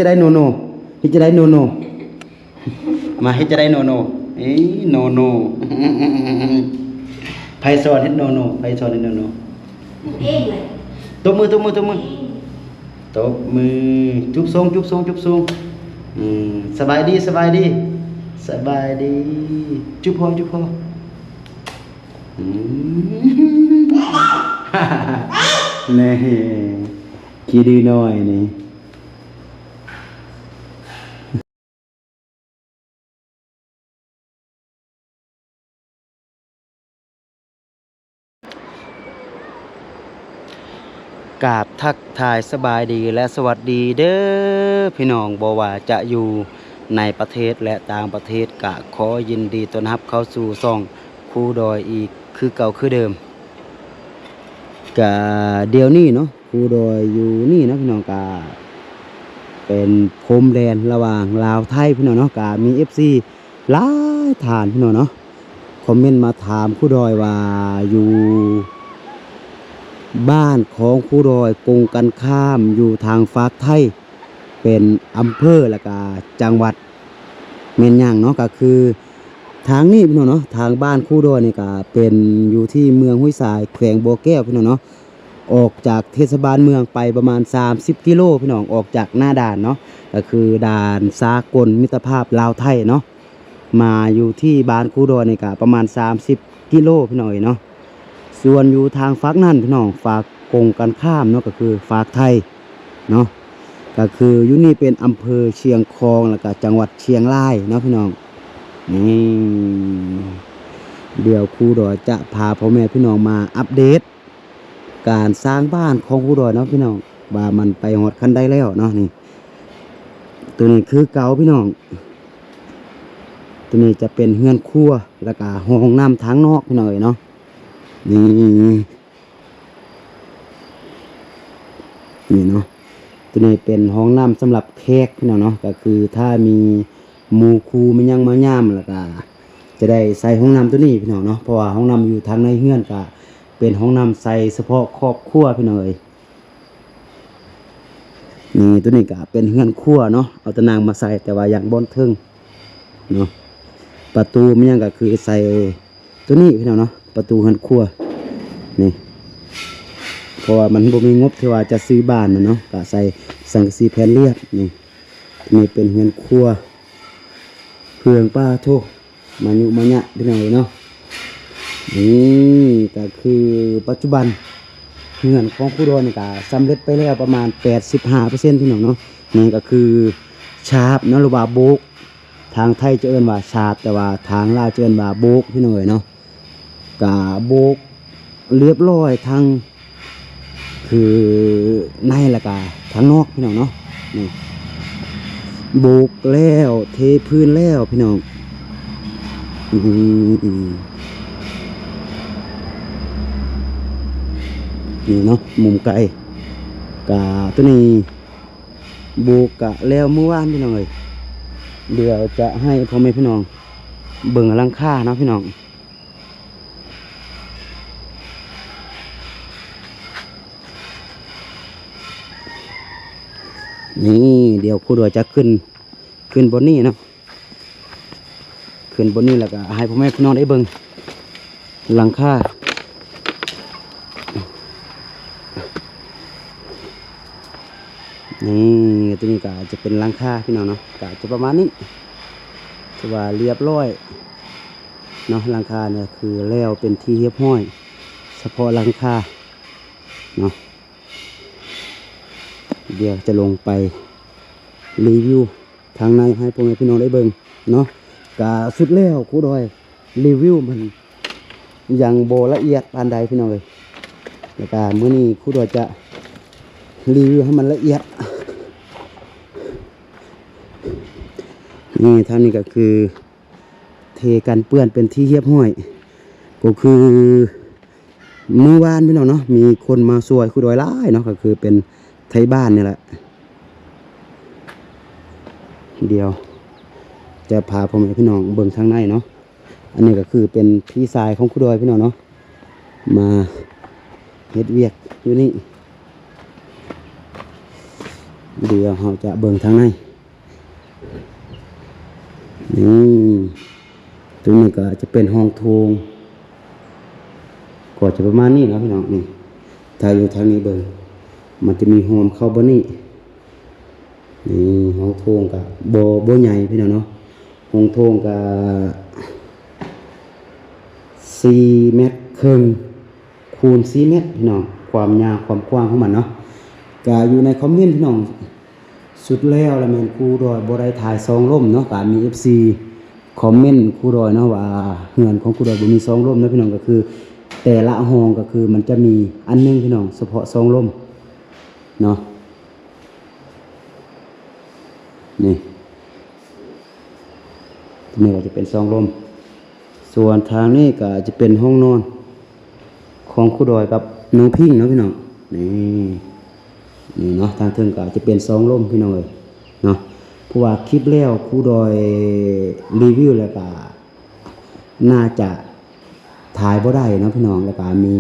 จะได้โนโนฮิจะได้โนโนมาฮิจะได้โนโนเอ้ยโนโนไพซอนเฮ็ดโนโนไพซอนเฮ็ดโนโนเองเลยตบมือตบมือตบมือตบมือจุ๊บทรงจุ๊บทรงจุ๊บทรงสบายดีสบายดีสบายดีจุ๊บพอจุ๊บพอนี่คิดดีหน่อยนี่กราบทักทายสบายดีและสวัสดีเด้อพี่น้องบ่ว่าจะอยู่ในประเทศและต่างประเทศกะขอยินดีต้อนรับเข้าสู่ช่องคูดอยอีกคือเก่าคือเดิมกะเดี๋ยวนี้เนาะคูดอยอยู่นี่นะพี่น้องกะเป็นพรมแดนระหว่างลาวไทยพี่น้องเนาะกะมี FC หลายฐานพี่น้องเนาะคอมเมนต์มาถามคูดอยว่าอยู่บ้านของครูดอยกงกันข้ามอยู่ทางฝากไทยเป็นอำเภอและก็จังหวัดเมียนย่างเนาะก็คือทางนี้พี่น้องเนาะทางบ้านครูดอยนี่ก็เป็นอยู่ที่เมืองห้วยทรายแขวงบัวแก้วพี่น้องเนาะออกจากเทศบาลเมืองไปประมาณ30กิโลพี่น้องออกจากหน้าด่านเนาะก็คือด่านสากลมิตรภาพลาวไทยเนาะมาอยู่ที่บ้านครูดอยนี่ก็ประมาณ30กิโลพี่น้องเนาะส่วนอยู่ทางฝากนั่นพี่น้องฝากกงกันข้ามเนาะก็คือฝากไทยเนาะก็คืออยู่นี่เป็นอำเภอเชียงคองแล้วก็จังหวัดเชียงรายเนาะพี่น้องนี่เดี๋ยวครูดอยจะพาพ่อแม่พี่น้องมาอัปเดตการสร้างบ้านของครูดอยเนาะพี่น้องว่ามันไปหอดขั้นได้แล้วเนาะนี่ตัวนี้คือเก่าพี่น้องตัวนี้จะเป็นเฮือนครัวแล้วก็ห้องน้ำทางนอกพี่น้องเนาะนี่เนาะตัวนี้เป็นห้องน้ำสำหรับแขกพี่น้องเนาะก็คือถ้ามีหมู่ครูมันยังมาย่ำแล้วก็จะได้ใส่ห้องน้ำตัวนี้พี่น้องเนาะเพราะว่าห้องน้ำอยู่ทางในเฮือนก็เป็นห้องน้ำใส่เฉพาะครอบครัวพี่น้องนี่ตัวนี้ก็เป็นเฮือนครัวเนาะเอาตะนางมาใส่แต่ว่าอย่างบนทึ่งเนาะประตูมันยังก็คือใส่ตัวนี้พี่น้องเนาะประตูเฮือนครัวนี่เพราะว่ามันบ่มีงบที่ว่าจะซื้อบ้านนะเนาะก็ใส่สังกะสีแผ่นเรียบนี่เป็นเฮือนครัวเพื่องป้าโทมายุมาเนี่ยพี่น้องเนาะนี่ก็คือปัจจุบันเฮือนของครูดอยนี่ก็สำเร็จไปแล้วประมาณ 85% พี่น้องเนาะนี่ก็คือชาบเนาะหรือว่าโบกทางไทยจะเอิ้นว่าชาบแต่ว่าทางลาวจะเอิ้นว่าโบกพี่น้องเนาะก็โบกเรียบร้อยทางคือในและกาทางนอกพี่น้องเนาะนี่โบกแล้วเทพื้นแล้วพี่น้องนี่เนาะมุมไกลกาตัวนี้โบกกะแล้วเมื่อวานพี่น้องเลยเดี๋ยวจะให้พ่อแม่พี่น้องเบิ่งหลังคาเนาะพี่น้องนี่เดี๋ยวครูดอยจะขึ้นบนนี้เนาะขึ้นบนนี้แล้วก็ให้พ่อแม่พี่น้องได้เบิ่งหลังคานี่ตัวนี้ก็จะเป็นหลังคาพี่น้องเนาะก็จะประมาณนี้ถือว่าเรียบร้อยเนาะหลังคาเนี่ยคือแล้วเป็นที่เรียบร้อยเฉพาะหลังคาเนาะเดี๋ยวจะลงไปรีวิวทางในให้พ่อแม่พี่น้องได้เบิ่งเนาะกะสุดแล้วครูดอยรีวิวมันยังโบละเอียดปานใดพี่น้องเลยแล้วก็มื้อนี้ครูดอยจะรีวิวให้มันละเอียดนี่ท่างนี้ก็คือเทกันเปื้อนเป็นที่เรียบร้อยก็คือเมื่อวานพี่น้องเนาะมีคนมาช่วยครูดอยหลายเนาะก็คือเป็นไทยบ้านนี่แหละเดียวจะพาพ่อแม่พี่น้องเบิ่งทางในเนาะอันนี้ก็คือเป็นพี่ชายของครูดอยพี่น้องเนาะมาเฮ็ดเวียกอยู่นี่ เดี๋ยวเราจะเบิ่งทางในนี่ตรงนี้ก็จะเป็นห้องโถงก็จะประมาณนี้นะพี่น้องนี่ถ้าอยู่ทางนี้เบิ่งมันจะมีโฮมเข้าบ่นี่นี่ห้องโถงก็บ่ใหญ่พี่น้องเนาะห้องโถงก็4 เมตรครึ่งคูณ4 เมตรพี่น้องความยาวความกว้างของมันเนาะก็อยู่ในคอมเมนต์พี่น้องสุดแล้วแม่นครูดอยบ่ได้ถ่ายซองล่มเนาะก็มี FC คอมเมนต์ครูดอยเนาะว่าเฮือนของครูดอยบ่มีซองล่มนะพี่น้องก็คือแต่ละห้องก็คือมันจะมีอันนึงพี่น้องเฉพาะซองล่มเนาะนี่ตรงนี้ก็จะเป็นซองล่มส่วนทางนี้ก็จะเป็นห้องนอนของครูดอยกับน้องพิงเนาะพี่น้องนี่เนาะทางเทิงก็จะเป็นซองล่มพี่น้องเลยเนาะเพราะว่าคลิปแล้วครูดอยรีวิวแล้วก็น่าจะถ่ายบ่ได้เนาะพี่น้องแล้วก็มี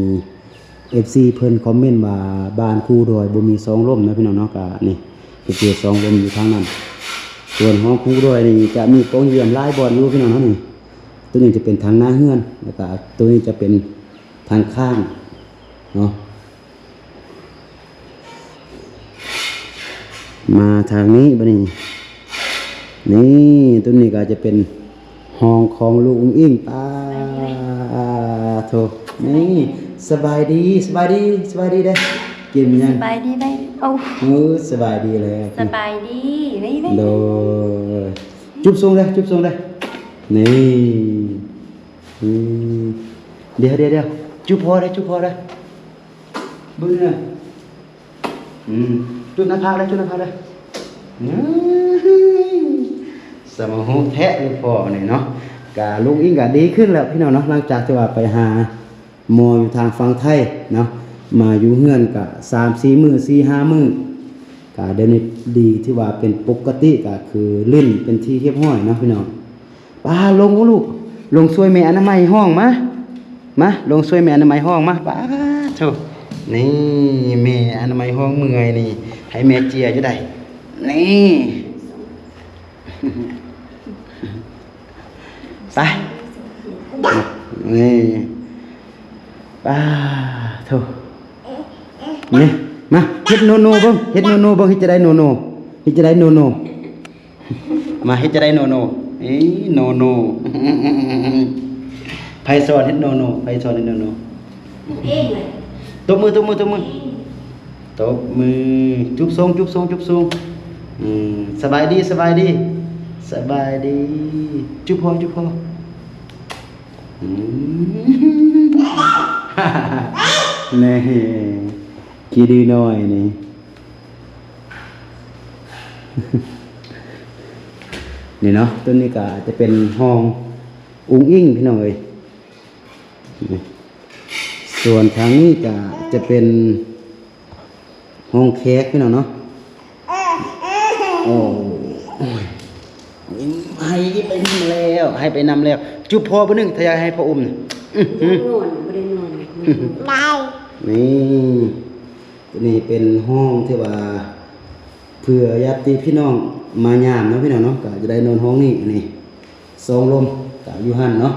FC เพิ่นคอมเมนต์ว่าบ้านครูดอยบ่มีซองล่มนะพี่น้องเนาะก็นี่จะเจอซองล่มอยู่ทางนั้นส่วนห้องครูดอยนี่จะมีโต๊ะเยี่ยมหลายบอนอยู่พี่น้องเนาะนี่ตัวนี้จะเป็นทางหน้าเฮือนแล้วก็ตัวนี้จะเป็นทางข้างเนาะมาทางนี้บัดนี้นี่ตัวนี้ก็จะเป็นห้องของลูกอุ้งอิงโถนี่สบายดีเด้กินยังสบายดีไหมโอ้สบายดีเลยสบายดีไม่โดจุ๊บทรงเลยนี่เดี๋ยวจุ๊บพอได้บึ้งเลยจุ๊บหน้าผากเลยสมองแทะเลยพอเนี่ยเนาะกะลุงอิงกะดีขึ้นแล้วพี่น้องเนาะหลังจากที่ว่าไปหาหมออยู่ทางฝั่งไทยเนาะมาอยู่เฮือนกะ3-4 มื้อ4-5 มื้อกะเดี๋ยวนี้ดีที่ว่าเป็นปกติก็คือลิ้นเป็นที่เรียบร้อยเนาะพี่น้องป้าลงลูกลงช่วยแม่อนามัยห้องมาลงช่วยแม่อนามัยห้องมาป้าโธ่นี่แม่อนามัยห้องเมื่อยนี่ให้แม่เจียอยู่ได้นี่ไปนี่ป้าโธ่นี่มาเฮ็ดโนเบิ่งเฮ็ดจะได้โนมาเฮ็ดจะได้โนโนไผสอนเฮ็ดโนเองเลยตบมือตบมือจุ๊บทรงสบายดีจุ๊บพอนี่กี่ดีหน่อยนี่นี่เนาะตัวนี้ก็จะเป็นห้องอุ้งอิงพี่น้องเอ้ยส่วนทางนี้ก็จะเป็นห้องแขกพี่น้องเนาะโอ้ให้ไปนำแล้วจุ๊บพ่อบ่นึงถ้าอยากให้พ่ออุ้มนี่เป็นห้องที่ว่าเพื่อญาติพี่น้องมายามเนาะพี่น้องเนาะก็จะได้นอนห้องนี้นี่ซองลมก็อยู่หั่นเนาะ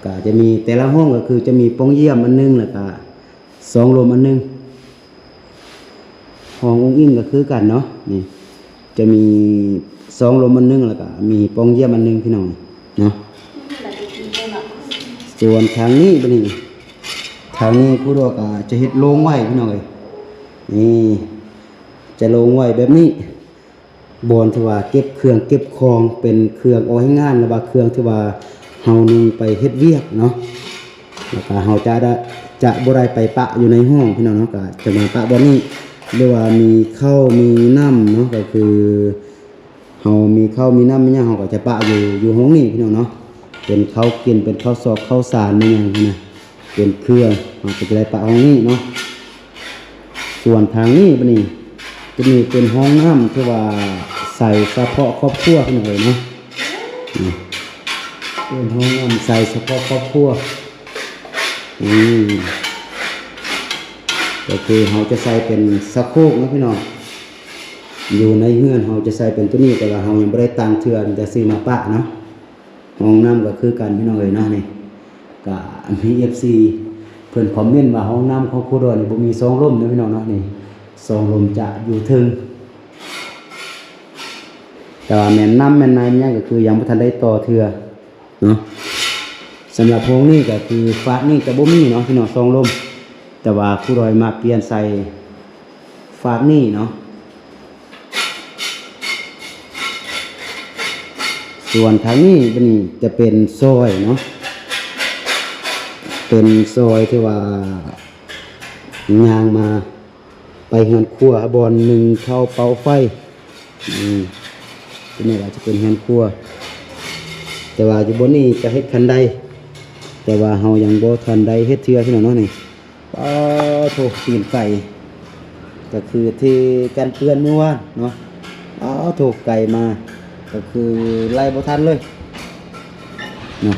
ก็จะมีแต่ละห้องก็คือจะมีป้องเยี่ยมอันนึงแล้วก็ซองลมอันนึงห้องอุ้งอิงก็คือกันเนาะนี่จะมีซองลมอันนึงแล้วก็มีป้องเยี่ยมอันนึงพี่น้องเนาะส่วนทางนี้บัดนี้ผู้ดอกจะเฮ็ดโรงไว้พี่น้องเอ้ยนี่จะโรงไว้แบบนี้บอนที่ว่าเก็บเครื่องเก็บของเป็นเครื่องเอาให้งานหรือว่าเครื่องที่ว่าเฮานึงไปเฮ็ดเวียกเนาะแล้วก็เฮาจะบ่ได้ไปปะอยู่ในห้องพี่น้องเนาะก็จะมาปะบ่นี้หรือว่ามีข้าวมีน้ำเนาะก็คือเฮามีข้าวมีน้ำมีหยังเฮาก็จะปะอยู่ห้องนี้พี่น้องเนาะเป็นข้าวกินเป็นข้าวซอกข้าวสารมีหยังนะเป็นเครื่องเฮาก็จะได้ปะห้องนี้เนาะส่วนทางนี้บัดนี้จะมีเป็นห้องน้ำที่ว่าใส่เฉพาะครอบครัวพี่น้องเอ้ยเนาะเป็นห้องน้ำใส่เฉพาะครอบครัว ก็คือเราจะใส่เป็นสะโครกนะพี่น้องอยู่ในเฮือนเราจะใส่เป็นตัวนี้แต่ว่าเรายังบ่ได้ตั้งเทื่อจะซื้อมาปะเนาะห้องน้ำก็คือกันพี่น้องเอ้ยเนาะนี่ก็มี FC เพิ่นคอมเมนต์ว่าห้องน้ำของครูดอยนี่บ่มีซองลมเด้อพี่น้องเนาะนี่ซองลมจะอยู่ถึงแต่ว่าแม่นน้ำแม่นในเนี่ยก็คือยังบ่ทันได้ต่อเทื่อเนาะสำหรับห้องนี้ก็คือฝานี่ก็บ่มีเนาะพี่น้องซองลมแต่ว่าครูดอยมาเปลี่ยนใส่ฝานี่เนาะส่วนทางนี้เป็นจะเป็นซอยเนาะเป็นซอยที่ว่ายางมาไปเฮือนครัวบอนหนึ่งเข้าเป่าไฟที่นี่ว่าจะเป็นเฮือนครัวแต่ว่าอยู่บนนี้จะเฮ็ดคันใดแต่ว่าเฮายังบ่ทันใดเฮ็ดเทื่อพี่น้องเนาะนี่โถตีนไก่ก็คือที่กันเปื้อนเมื่อวานเนาะโถไก่มาก็คือไล่บ่ทันเลยเนาะ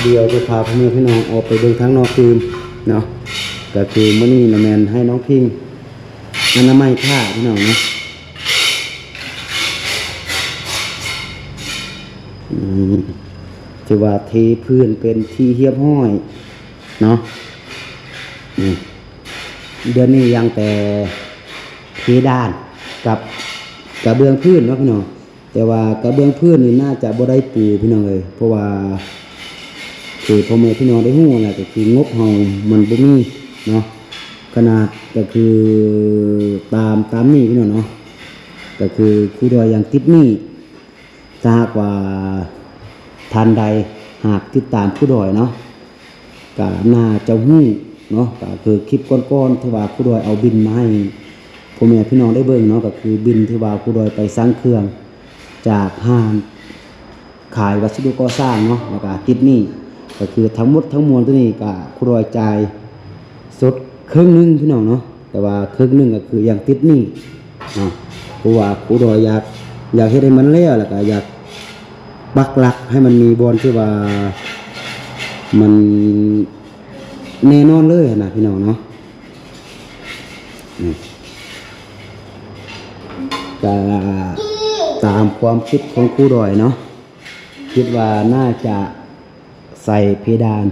เดี๋ยวจะพาพ่อแม่พี่น้องออกไปเดินทางนอกคืนเนาะก็คือมื้อนี้นะแม่นให้น้องพิงอนามัยผ้าพี่น้องเนาะที่ว่าเทพื้นเป็นที่เรียบห้อยเนาะเดือนนี้ยังแต่เพดานกับกระเบื้องพื้นเนาะพี่น้องแต่ว่ากระเบื้องพื้นนี่น่าจะบ่ได้ปูพี่น้องเลยเพราะว่าคือพ่อแม่พี่น้องได้ฮู้แหละก็คืองบเฮามันบ่มีเนาะขนาดก็คือตามนี้พี่น้องเนาะก็คือครูดอยยังติดหนี้ถ้าหากว่าทันใดหากติดตามครูดอยเนาะก็น่าจะฮู้เนาะก็คือคลิปก่อนๆที่ว่าครูดอยเอาบินมาให้พ่อแม่พี่น้องได้เบิ่งเนาะก็คือบินที่ว่าครูดอยไปสั่งเครื่องจากห้างขายวัสดุก่อสร้างเนาะแล้วก็ติดหนี้ก็คือทั้งหมดทั้งมวลตัวนี้ก็ครูดอยจ่ายสดครึ่งนึงพี่น้องเนาะแต่ว่าครึ่งนึงก็คือยังติดหนี้เพราะว่าครูดอยอยากเฮ็ดให้มันแล้วแล้วก็อยากปักหลักให้มันมีบอนที่ว่ามันแน่นอนเลยนะพี่น้องเนาะก็ตามความคิดของครูดอยเนาะคิดว่าน่าจะใส่เพดาน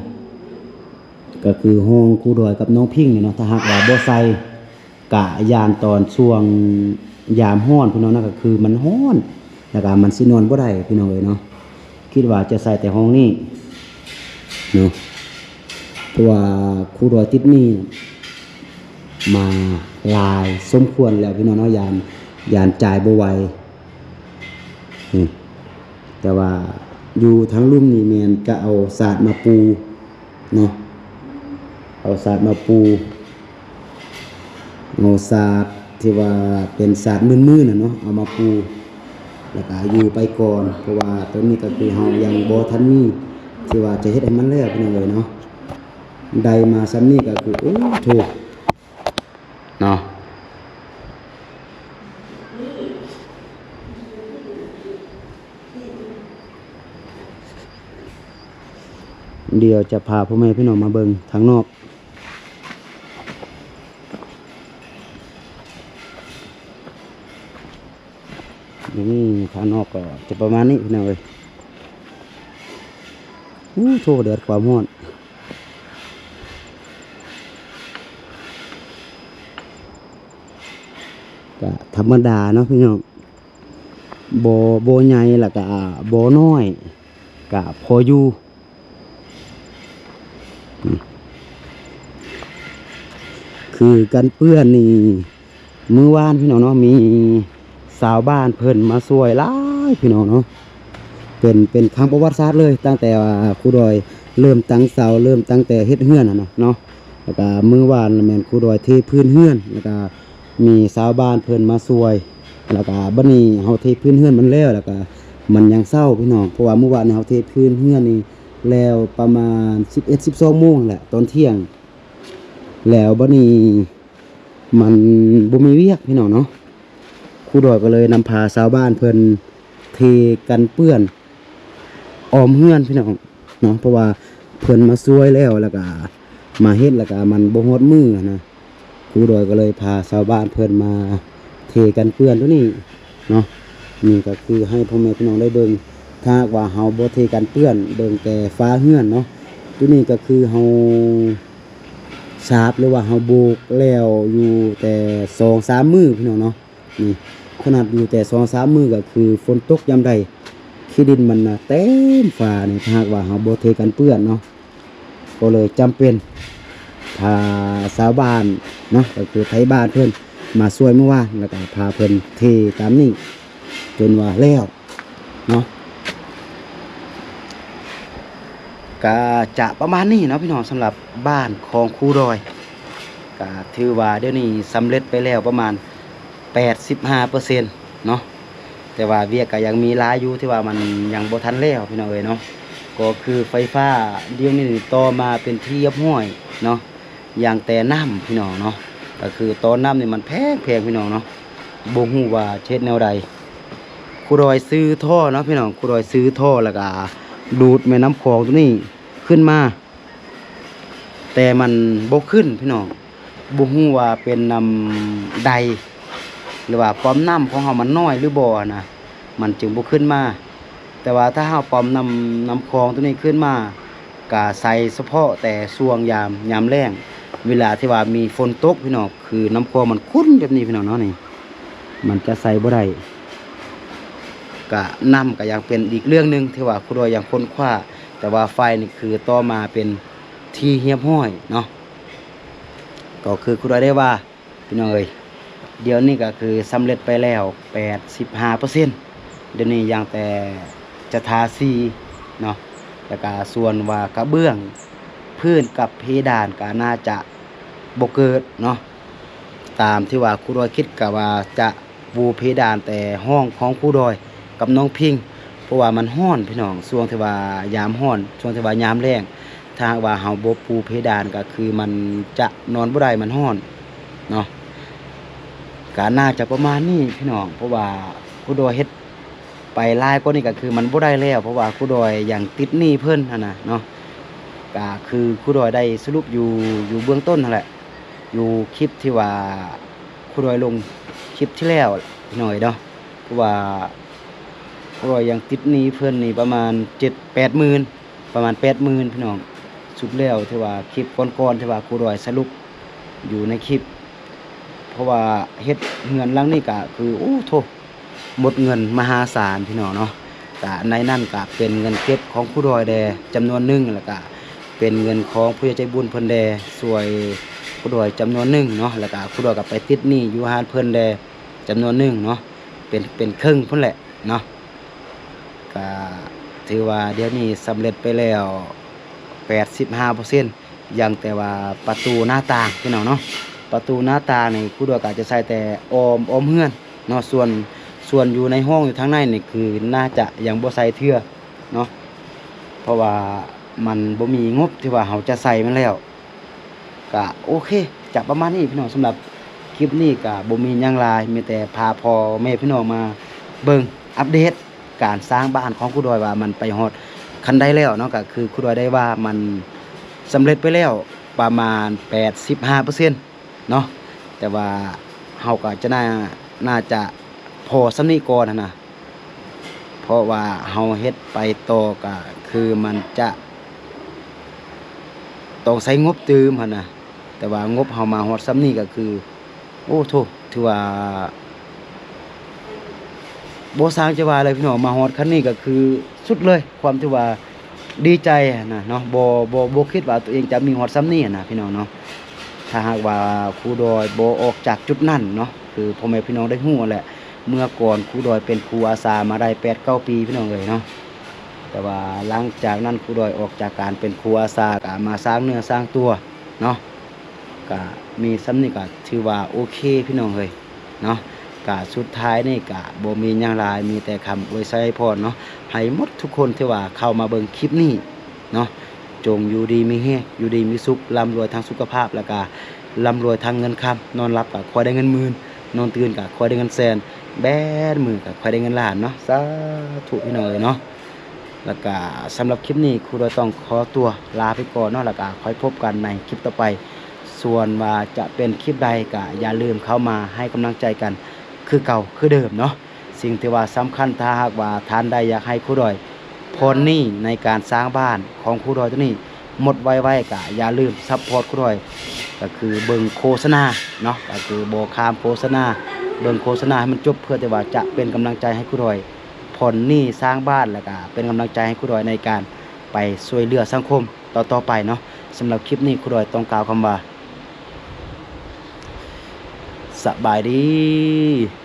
ก็คือห้องครูดอยกับน้องพิงเนี่ยเนาะถ้าหากว่าบ่ใส่กะยานตอนช่วงยามร้อนพี่น้องนะก็คือมันร้อนแล้วก็มันสินอนบ่ได้พี่น้องเอ้ยเนาะคิดว่าจะใส่แต่ห้องนี้เนาะเพราะว่าครูดอยติดหนี้มาลายสมควรแล้วพี่น้องเนาะยานจ่ายบ่ไหวแต่ว่าอยู่ทั้งลุ่มนี่แม่นก็เอาสาดมาปูเนาะเอาสาดมาปูเอาสาดที่ว่าเป็นสาดมืดๆน่ะเนาะเอามาปูแล้วก็อยู่ไปก่อนเพราะว่าตอนนี้ก็คือเฮายังบ่ทันมีที่ว่าจะเฮ็ดให้มันแล้วพี่น้องเอ้ยเนาะได้มาซ้ำนี้ก็คือโอ้โถเนาะเดี๋ยวจะพาพ่อแม่พี่น้องมาเบิ่งทางนอกนี่ทางนอกก็จะประมาณนี้พี่น้องเอ้ยโถเดือดความร้อนก็ธรรมดาเนาะพี่น้องบ่ใหญ่แล้วก็บ่น้อยก็พออยู่คือกันเปื้อนนี่มื้อวานพี่น้องเนาะมีสาวบ้านเพิ่นมาช่วยหลายพี่น้องเนาะเป็นครั้งประวัติศาสตร์เลยตั้งแต่ครูดอยเริ่มตั้งเสาเริ่มตั้งแต่เฮ็ดเฮือนน่ะเนาะแล้วก็มื้อวานแม่นครูดอยเทพื้นเฮือนแล้วก็มีสาวบ้านเพิ่นมาช่วยแล้วก็บัดนี้เฮาเทพื้นเฮือนมันแล้วแล้วก็มันยังเศร้าพี่น้องเพราะว่าเมื่อวานเฮาเทพื้นเฮือนนี่แล้วประมาณ 11-12 โมงแหละตอนเที่ยงแล้วบัดนี้มันบ่มีเวียกพี่น้องเนาะครูดอยก็เลยนำพาชาวบ้านเพิ่นเทกันเปื้อนออมเฮือนพี่น้อง เนาะเพราะว่าเพิ่นมาช่วยแล้วก็มาเฮ็ดแล้วก็มันบ่ฮอดมือนะครูดอยก็เลยพาชาวบ้านเพิ่นมาเทกันเปื้อนตัวนี้เนาะนี่ก็คือให้พ่อแม่พี่น้องได้เบิ่งถ้าหากว่าเฮาบ่เทกันเปื้อนเบิ่งแต่ฟ้าเฮือนเนาะตัวนี้ก็คือเฮาฉาบหรือว่าเฮาโบกแล้วอยู่แต่ 2-3 มื้อพี่น้องเนาะนี่ขนาดอยู่แต่ 2-3 มื้อก็คือฝนตกยามใดขี้ดินมันน่ะเต็มฟ้านี่ถ้าหากว่าเฮาบ่เทกันเปื้อนเนาะก็เลยจำเป็นพาชาวบ้านเนาะก็คือไทบ้านเพิ่นมาช่วยเมื่อวานแล้วก็พาเพิ่นเทตามนี้จนว่าแล้วเนาะก็จะประมาณนี้เนาะพี่น้องสำหรับบ้านของครูดอยก็ถือว่าเดี๋ยวนี้สำเร็จไปแล้วประมาณ 85% เนาะแต่ว่าเวียกก็ยังมีหลายอยู่ที่ว่ามันยังบ่ทันแล้วพี่น้องเอ้ยเนาะก็คือไฟฟ้าเดี๋ยวนี้ต่อมาเป็นที่เรียบร้อยเนาะอย่างแต่น้ำพี่น้องเนาะก็คือตอนน้ำนี่มันแพงพี่น้องเนาะบ่ฮู้ว่าเช็ดแนวใดครูดอยซื้อท่อเนาะพี่น้องครูดอยซื้อท่อแล้วก็ดูดแม่น้ำคลองตัวนี้ขึ้นมาแต่มันบ่ขึ้นพี่น้องบ่ฮู้ว่าเป็นน้ำใดหรือว่าปั๊มน้ำของเฮามันน้อยหรือบ่นะมันจึงบ่ขึ้นมาแต่ว่าถ้าเฮาปั๊มน้ำคลองตัวนี้ขึ้นมาก็ใส่เฉพาะแต่ช่วงยามแล้งเวลาที่ว่ามีฝนตกพี่น้องคือน้ำคลองมันขุ่นแบบนี้พี่น้องเนาะนี่มันจะใส่บ่ได้ก็น้ำก็ยังเป็นอีกเรื่องนึงที่ว่าครูดอยยังค้นคว้าแต่ว่าไฟนี่คือต่อมาเป็นที่เรียบร้อยเนาะก็คือครูดอยได้ว่าพี่น้องเอ้ยเดี๋ยวนี้ก็คือสำเร็จไปแล้ว 85% เดี๋ยวนี้ยังแต่จะทาสีเนาะแล้วก็ส่วนว่ากระเบื้องพื้นกับเพดานก็น่าจะบ่เกิดเนาะตามที่ว่าครูดอยคิดก็ว่าจะปูเพดานแต่ห้องของครูดอยกับน้องพิงเพราะว่ามันร้อนพี่น้องช่วงที่ว่ายามร้อนช่วงที่ว่ายามแล้งถ้าหากว่าเฮาบ่ปูเพดานก็คือมันจะนอนบ่ได้มันร้อนเนาะก็น่าจะประมาณนี้พี่น้องเพราะว่าครูดอยเฮ็ดไปหลายกว่านี้ก็คือมันบ่ได้แล้วเพราะว่าครูดอยยังติดหนี้เพิ่นหั่นน่ะเนาะก็คือครูดอยได้สรุปอยู่เบื้องต้นนั่นแหละอยู่คลิปที่ว่าครูดอยลงคลิปที่แล้วพี่น้อยเนาะเพราะว่าครูดอยยังติดหนี้เพิ่นนี่ประมาณ 7-8 หมื่นประมาณ 80,000 พี่น้องสุดแล้วที่ว่าคลิปก่อนๆที่ว่าครูดอยสรุปอยู่ในคลิปเพราะว่าเฮ็ดเงินหลังนี้ก็คือโอ้โธหมดเงินมหาศาลพี่น้องเนาะก็ในนั้นก็เป็นเงินเก็บของครูดอยแดจำนวนหนึงแล้วก็เป็นเงินของผู้ใหญ่ใจบุญเพิ่นแดช่วยครูดอยจำนวนหนึงเนาะแล้วก็ครูดอยก็ไปติดหนี้อยู่หาเพิ่นแดจำนวนหนึงเนาะเป็นครึ่งพุ่นแหละเนาะก็ถือว่าเดี๋ยวนี้สำเร็จไปแล้ว 85% ยังแต่ว่าประตูหน้าต่างพี่น้องเนาะประตูหน้าต่างนี่ครูดอยก็จะใส่แต่อมเฮือนเนาะส่วนอยู่ในห้องอยู่ทางในนี่คือน่าจะยังบ่ใส่เทื่อเนาะเพราะว่ามันบ่มีงบที่ว่าเราจะใส่มันแล้วก็โอเคจะประมาณนี้พี่น้องสำหรับคลิปนี้ก็บ่มีหยังหลายมีแต่พาพ่อแม่พี่น้องมาเบิ่งอัปเดตการสร้างบ้านของครูดอยว่ามันไปฮอดคันใดแล้วเนาะก็คือครูดอยได้ว่ามันสำเร็จไปแล้วประมาณ 85% เนาะแต่ว่าเฮาก็จะน่าจะพอสำนี้ก่อนนะเพราะว่าเฮาเฮ็ดไปต่อก็คือมันจะต้องใช้งบตืมหั่นน่ะแต่ว่างบเฮามาฮอดสำนี้ก็คือโอ้โธถือว่าบ่สร้างจะว่าเลยพี่น้องมาฮอดคันนี้ก็คือสุดเลยความที่ว่าดีใจนะเนาะบ่คิดว่าตัวเองจะมีฮอดสำนี้นะพี่น้องเนาะถ้าหากว่าครูดอยบ่ออกจากจุดนั้นเนาะคือพ่อแม่พี่น้องได้ฮู้แหละเมื่อก่อนครูดอยเป็นครูอาสามาได้ 8-9 ปีพี่น้องเอ้ยเนาะแต่ว่าหลังจากนั้นครูดอยออกจากการเป็นครูอาสาก็มาสร้างเนื้อสร้างตัวเนาะก็มีสำนี้ก็ถือว่าโอเคพี่น้องเอ้ยเนาะก็สุดท้ายนี่ก็บ่มีหยังหลายมีแต่คำอวยไสพรเนาะให้หมดทุกคนที่ว่าเข้ามาเบิ่งคลิปนี้เนาะจงอยู่ดีมีแฮงอยู่ดีมีสุขร่ำรวยทางสุขภาพแล้วก็ร่ำรวยทางเงินคำนอนหลับก็ขอได้เงินหมื่นนอนตื่นก็ขอได้เงินแสนแบดมือก็ขอได้เงินล้านเนาะสาธุพี่น้องเอ้ยเนาะ แล้วก็สำหรับคลิปนี้ครูดอยต้องขอตัวลาไปก่อนเนาะแล้วก็ค่อยพบกันในคลิปต่อไปส่วนว่าจะเป็นคลิปใดก็อย่าลืมเข้ามาให้กำลังใจกันคือเก่าคือเดิมเนาะสิ่งที่ว่าสำคัญถ้าหากว่าท่านใดอยากให้ครูดอยพ้นหนี้ในการสร้างบ้านของครูดอยตัวนี้หมดไวๆก็อย่าลืมซัพพอร์ตครูดอยก็คือเบิ่งโฆษณาเนาะก็คือบ่ข้ามโฆษณาเบิ่งโฆษณาให้มันจบเพื่อที่ว่าจะเป็นกำลังใจให้ครูดอยผ่อนหนี้สร้างบ้านแล้วก็เป็นกำลังใจให้ครูดอยในการไปช่วยเหลือสังคมต่อๆไปเนาะสำหรับคลิปนี้ครูดอยต้องกล่าวคำว่าสบายดี